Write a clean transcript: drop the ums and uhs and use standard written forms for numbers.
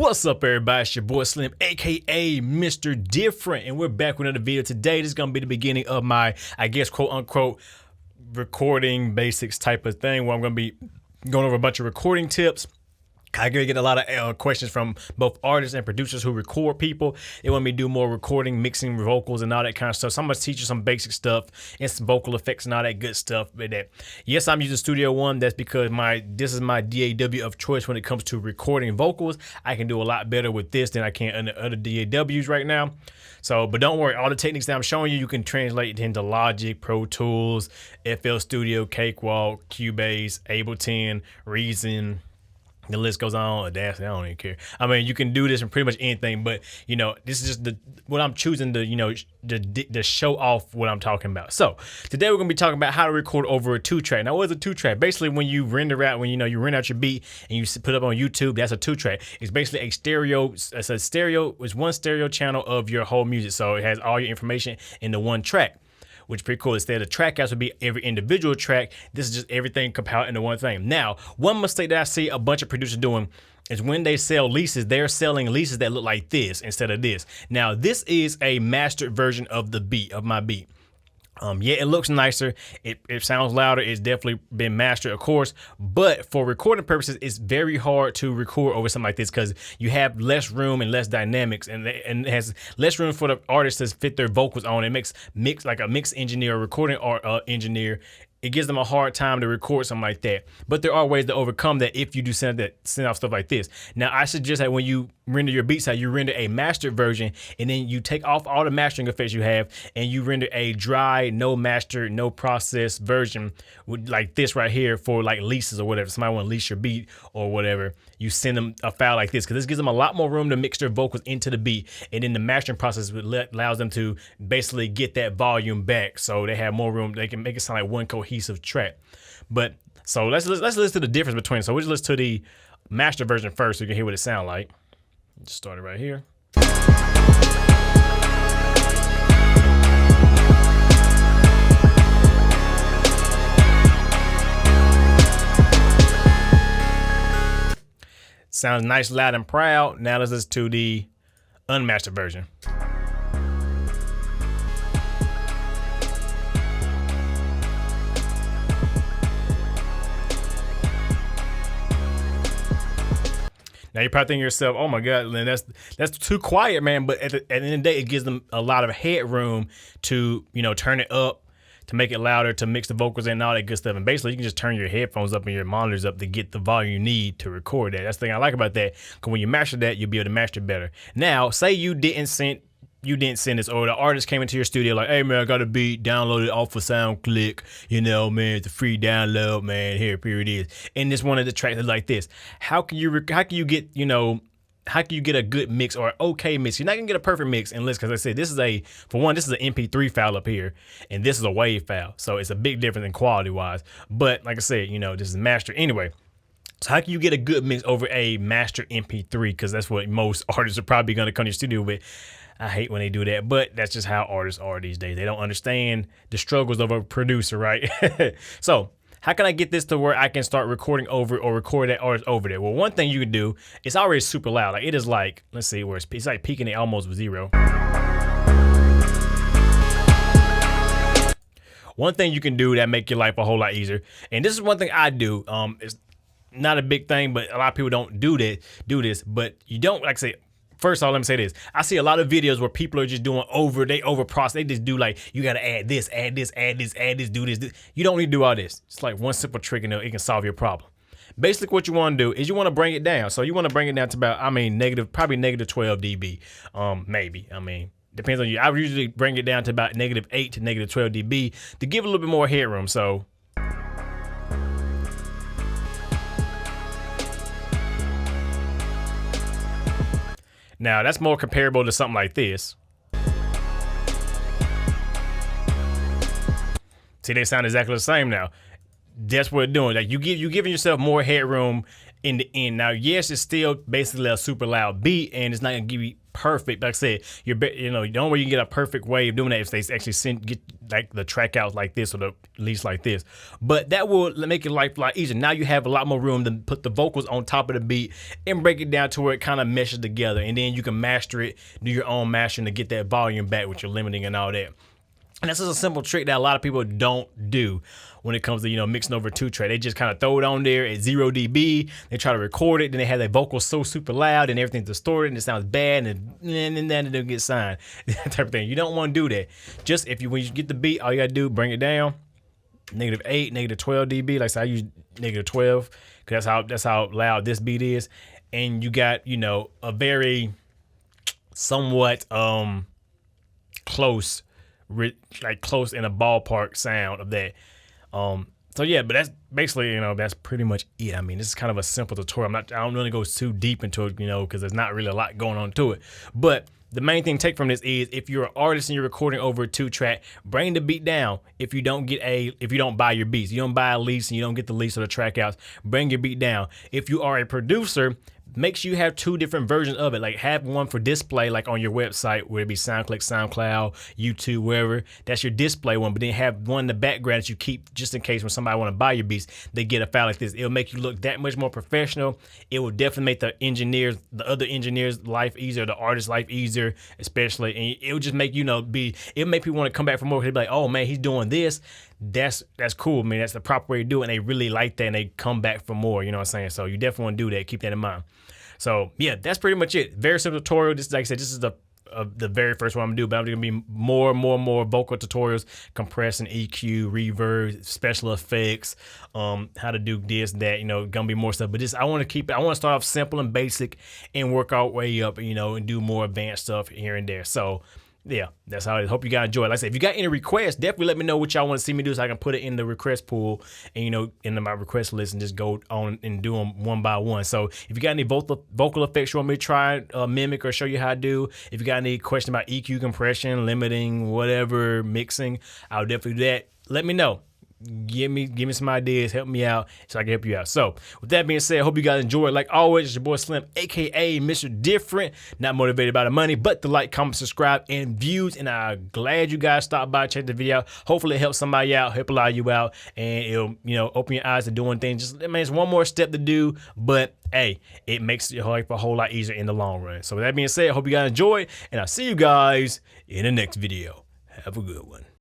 What's up, everybody? It's your boy Slim, aka Mr. Different, and we're back with another video. Today, this is gonna be the beginning of my, I guess, quote unquote, recording basics type of thing, where I'm gonna be going over a bunch of recording tips. I get a lot of questions from both artists and producers who record people. They want me to do more recording, mixing vocals and all that kind of stuff. So I'm going to teach you some basic stuff and some vocal effects and all that good stuff. But yes, I'm using Studio One. That's because this is my DAW of choice when it comes to recording vocals. I can do a lot better with this than I can under other DAWs right now. So, but don't worry, all the techniques that I'm showing you, you can translate into Logic, Pro Tools, FL Studio, Cakewalk, Cubase, Ableton, Reason. The list goes on. Audacity, I don't even care. I mean, you can do this in pretty much anything, but you know, this is just what I'm choosing to, you know, to show off what I'm talking about. So today we're gonna be talking about how to record over a 2-track. Now, what is a 2-track? Basically, when you render out, when you render out your beat and you put it up on YouTube, that's a 2-track. It's basically a stereo. It's a stereo. It's one stereo channel of your whole music, so it has all your information in the one track, which is pretty cool. Instead of track outs would be every individual track. This is just everything compiled into one thing. Now, one mistake that I see a bunch of producers doing is when they sell leases, they're selling leases that look like this instead of this. Now, this is a mastered version of the beat, of my beat. Yeah, it looks nicer. It sounds louder. It's definitely been mastered, of course. But for recording purposes, it's very hard to record over something like this because you have less room and less dynamics, and it has less room for the artist to fit their vocals on. It makes like a mix engineer, or recording engineer. It gives them a hard time to record something like that. But there are ways to overcome that if you do send out stuff like this. Now, I suggest that when you render your beats out, you render a mastered version, and then you take off all the mastering effects you have, and you render a dry, no master, no process version with like this right here for like leases or whatever. Somebody want to lease your beat or whatever. You send them a file like this because this gives them a lot more room to mix their vocals into the beat, and then the mastering process allows them to basically get that volume back, so they have more room. They can make it sound like one cohesive track. But so let's listen to the difference between. So we'll just listen to the master version first so you can hear what it sounds like. Just start it right here. Sounds nice, loud, and proud. Now let's listen to the unmastered version. Now you're probably thinking to yourself, "Oh my God, Lynn, that's too quiet, man." But at the end of the day, it gives them a lot of headroom to, you know, turn it up, to make it louder, to mix the vocals in, and all that good stuff. And basically, you can just turn your headphones up and your monitors up to get the volume you need to record that. That's the thing I like about that, because when you master that, you'll be able to master it better. Now, say you didn't send this, or the artist came into your studio like, "Hey man, I got a beat, download it off of SoundCloud, you know, man, it's a free download, man, here it is." And this one of the tracks is like this. How can you get, you know, how can you get a good mix or an okay mix? You're not gonna get a perfect mix unless, because I said this is an MP3 file up here, and this is a WAV file, so it's a big difference in quality wise. But like I said, you know, this is master anyway. So how can you get a good mix over a master MP3? Because that's what most artists are probably gonna come to your studio with. I hate when they do that, but that's just how artists are these days. They don't understand the struggles of a producer, right? So how can I get this to where I can start recording over, or record that artist over there? Well, one thing you can do, it's already super loud. Like it is like, let's see where it's like peaking it almost with 0. One thing you can do that make your life a whole lot easier, and this is one thing I do. It's not a big thing, but a lot of people don't do this, but you don't, like I say. First of all, let me say this. I see a lot of videos where people are just doing over process. They just do like, you got to add this, do this. You don't need to do all this. It's like one simple trick and it can solve your problem. Basically, what you want to do is you want to bring it down. So you want to bring it down to about, probably negative 12 dB. Maybe. I mean, depends on you. I usually bring it down to about -8 to -12 dB to give it a little bit more headroom. So now that's more comparable to something like this. See, they sound exactly the same now. That's what it's doing. Like you're giving yourself more headroom in the end. Now, yes, it's still basically a super loud beat, and it's not gonna give you perfect. Like I said, you know, the only way you can get a perfect way of doing that is they actually get like the track out like this, or at least like this. But that will make your life a lot easier. Now you have a lot more room to put the vocals on top of the beat and break it down to where it kind of meshes together. And then you can master it, do your own mastering to get that volume back with your limiting and all that. And that's just a simple trick that a lot of people don't do when it comes to, you know, mixing over 2-track. They just kind of throw it on there at 0 dB. They try to record it. Then they have their vocals so super loud and everything's distorted and it sounds bad, and then it don't get signed. That type of thing. You don't want to do that. Just when you get the beat, all you got to do, bring it down. -8, -12 dB. Like, so I use -12 because that's how loud this beat is. And you got, you know, a very somewhat close in a ballpark sound of that. So yeah, but that's basically, you know, that's pretty much it. I mean, this is kind of a simple tutorial. I don't really go too deep into it, you know, because there's not really a lot going on to it. But the main thing to take from this is, if you're an artist and you're recording over a 2-track, bring the beat down. If you don't buy your beats, you don't buy a lease and you don't get the lease or the track outs, bring your beat down. If you are a producer, make sure you have 2 different versions of it. Like, have one for display, like on your website, where it be SoundCloud, YouTube, wherever. That's your display one. But then have one in the background that you keep just in case when somebody want to buy your beats, they get a file like this. It'll make you look that much more professional. It will definitely make the other engineers' life easier, the artist's life easier, especially. And it will just make, you know, it'll make people want to come back for more. They'll be like, oh man, he's doing this. That's cool. I mean, that's the proper way to do it. And they really like that and they come back for more. You know what I'm saying? So you definitely want to do that. Keep that in mind. So yeah, that's pretty much it. Very simple tutorial. This, like I said, this is the very first one I'm gonna do, but I'm gonna be more vocal tutorials, compressing, EQ, reverb, special effects, how to do this, that, you know, gonna be more stuff. But I want to start off simple and basic and work our way up, you know, and do more advanced stuff here and there. So yeah, that's how it is. Hope you guys enjoy it. Like I said, if you got any requests, definitely let me know what y'all want to see me do so I can put it in the request pool and, you know, into my request list and just go on and do them one by one. So if you got any vocal effects you want me to try, mimic, or show you how to do, if you got any question about EQ, compression, limiting, whatever, mixing, I'll definitely do that. Let me know. Give me some ideas, help me out so I can help you out. So with that being said, I hope you guys enjoy it. Like always, it's your boy Slim, aka Mr. Different. Not motivated by the money, but the like, comment, subscribe, and views. And I'm glad you guys stopped by, check the video out. Hopefully it helps somebody out, help a lot of you out, and it'll, you know, open your eyes to doing things. Just, I mean, it's one more step to do, but hey, it makes your life a whole lot easier in the long run. So with that being said, I hope you guys enjoy, and I'll see you guys in the next video. Have a good one.